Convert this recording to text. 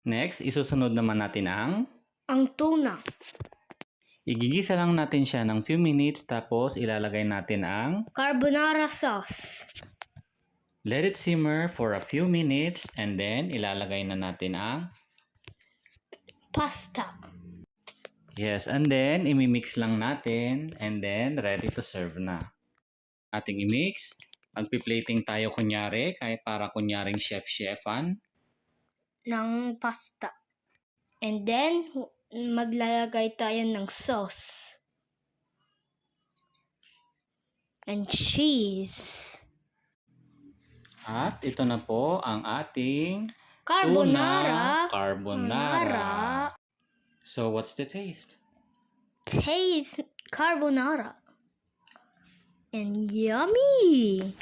Next, isusunod naman natin ang tuna. igigisa lang natin siya ng few minutes tapos ilalagay natin ang Carbonara sauce. let it simmer for a few minutes and then ilalagay na natin ang Pasta. yes, and then imimix lang natin and then ready to serve na. Ating imix, magpi-plating tayo kunyari, kahit para kunyaring chef-chefan. Ng pasta. And then, maglalagay tayo ng sauce. And cheese. At ito na po ang ating Carbonara. tuna carbonara. So what's the taste? Taste carbonara. And yummy!